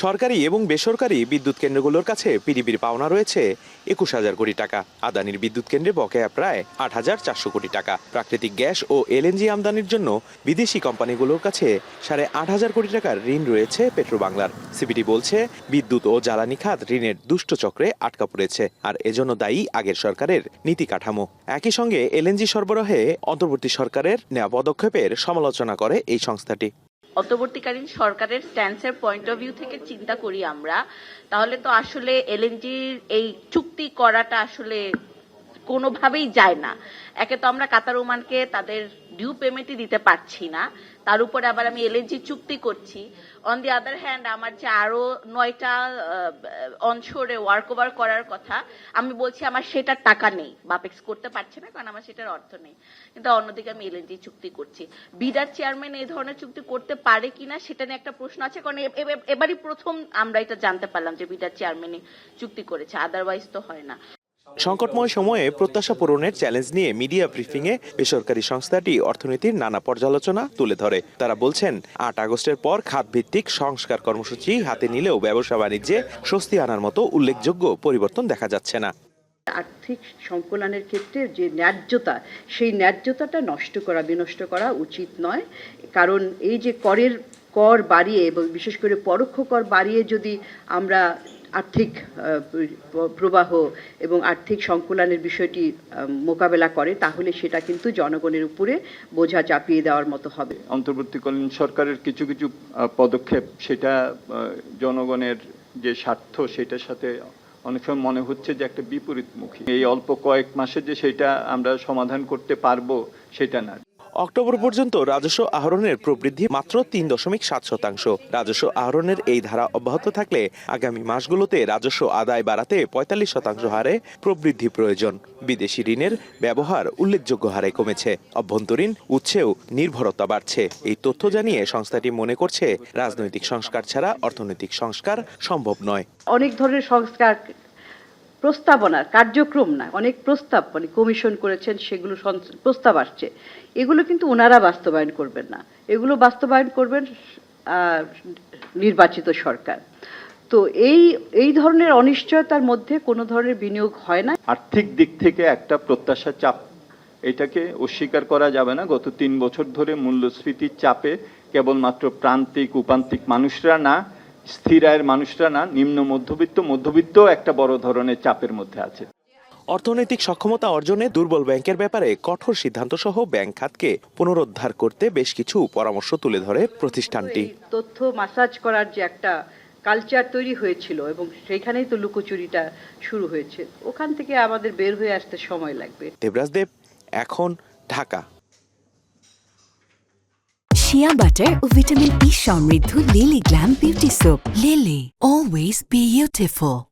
সরকারি এবং বেসরকারি বিদ্যুৎ কেন্দ্রগুলোর কাছে পিডিবির পাওনা রয়েছে ২১,০০০ কোটি টাকা। আদানির বিদ্যুৎ কেন্দ্রে বকেয়া প্রায় ৮,৪০০ কোটি টাকা। প্রাকৃতিক গ্যাস ও এলএনজি আমদানির জন্য বিদেশি কোম্পানিগুলোর কাছে ৮,৫০০ কোটি টাকার ঋণ রয়েছে পেট্রোবাংলার। সিপিডি বলছে, বিদ্যুৎ ও জ্বালানি খাত ঋণের দুষ্ট চক্রে আটকা পড়েছে, আর এজন্য দায়ী আগের সরকারের নীতি কাঠামো। একই সঙ্গে এলএনজি সরবরাহে অন্তর্বর্তী সরকারের নেওয়া পদক্ষেপের সমালোচনা করে এই সংস্থাটি। অন্তর্বর্তীকালীন সরকারের স্ট্যান্সের পয়েন্ট অফ ভিউ থেকে চিন্তা করি আমরা, তাহলে তো আসলে এলএনজির এই চুক্তি করাটা আসলে কোনোভাবেই যায় না। একে তো আমরা কাতার ওমানকে তাদের ডিউ পেমেন্টই দিতে পারছি না, তার উপরে আবার আমি এলএনজি চুক্তি করছি। অন দি আদার হ্যান্ড আমার যে আরো 9টা অনশোরে ওয়ার্ক ওভার করার কথা, আমি বলছি আমার সেটার টাকা নেই, বাপেক্স করতে পারছে না কারণ আমার সেটার অর্থ নেই। কিন্তু অন্যদিকে আমি এলএনজি চুক্তি করছি। বিডার চেয়ারম্যান এই ধরনের চুক্তি করতে পারে কিনা সেটা নিয়ে একটা প্রশ্ন আছে, কারণ এবারই প্রথম আমরা এটা জানতে পারলাম যে বিডার চেয়ারম্যানই চুক্তি করেছে, আদারওয়াইজ তো হয় না। সংকটময় সময়ে প্রত্যাশা পূরণের চ্যালেঞ্জ নিয়ে মিডিয়া ব্রিফিংয়ে বেসরকারি সংস্থাটি অর্থনীতির নানা পর্যালোচনা তুলে ধরে। তারা বলছেন, ৮ আগস্টের পর খাতভিত্তিক সংস্কার কর্মসূচি হাতে নিলেও ব্যবসা বাণিজ্যে স্বস্তি আনার মতো উল্লেখযোগ্য পরিবর্তন দেখা যাচ্ছে না। আর্থিক সংকলনের ক্ষেত্রে যে ন্যায্যতা, সেই ন্যায্যতাটা বিনষ্ট করা উচিত নয়। কারণ এই যে কর বাড়িয়ে এবং বিশেষ করে পরোক্ষ কর বাড়িয়ে যদি আমরা আর্থিক প্রবাহ এবং আর্থিক সংকলনের বিষয়টি মোকাবেলা করে, তাহলে সেটা কিন্তু জনগণের উপরে বোঝা চাপিয়ে দেওয়ার মতো হবে। অন্তর্বর্তীকালীন সরকারের কিছু কিছু পদক্ষেপ, সেটা জনগণের যে স্বার্থ সেটার সাথে অনেক সময় মনে হচ্ছে যে একটা বিপরীতমুখী। এই অল্প কয়েক মাসে যে সেটা আমরা সমাধান করতে পারবো সেটা না। অক্টোবর পর্যন্ত রাজস্ব আহরণের প্রবৃদ্ধি মাত্র ৩.৭%। রাজস্ব আহরণের এই ধারা অব্যাহত থাকলে আগামী মাসগুলোতে রাজস্ব আদায় বাড়াতে ৪৫% হারে প্রবৃদ্ধি প্রয়োজন। বিদেশি ঋণের ব্যবহার উল্লেখযোগ্য হারে কমেছে, অভ্যন্তরীণ উৎসেও নির্ভরতা বাড়ছে। এই তথ্য জানিয়ে সংস্থাটি মনে করছে, রাজনৈতিক সংস্কার ছাড়া অর্থনৈতিক সংস্কার সম্ভব নয়। অনেক ধরনের সংস্কার প্রস্তাবনার কার্যক্রম না, অনেক প্রস্তাব কমিশন করেছেন, সেগুলো প্রস্তাব আসছে, এগুলো কিন্তু ওনারা বাস্তবায়ন করবেন না, এগুলো বাস্তবায়ন করবেন নির্বাচিত সরকার। তো এই ধরনের অনিশ্চয়তার মধ্যে কোনো ধরনের বিনিয়োগ হয় না। আর্থিক দিক থেকে একটা প্রত্যাশা চাপ, এটাকে অস্বীকার করা যাবে না। গত 3 বছর ধরে মূল্যস্ফীতির চাপে কেবলমাত্র প্রান্তিক উপান্তিক মানুষরা না, স্থির আয়ের মানুষরা না, নিম্ন মধ্যবিত্ত একটা বড় ধরনের চাপের মধ্যে আছে। অর্থনৈতিক সক্ষমতা অর্জনে দুর্বল ব্যাংকের ব্যাপারে কঠোর সিদ্ধান্ত সহ ব্যাংক খাতকে পুনরুদ্ধার করতে বেশ কিছু পরামর্শ তুলে ধরে প্রতিষ্ঠানটি। তথ্য মাসাজ করার যে একটা কালচার তৈরি হয়েছিল এবং সেখানেই তো লুকোচুরিটা শুরু হয়েছে, ওখান থেকে আমাদের বের হয়ে আসতে সময় লাগবে। দেবরাজ দেব, এখন, ঢাকা। শিয়া বাটার ও ভিটামিন ই সমৃদ্ধ lily glam beauty soap. Lily, always beautiful.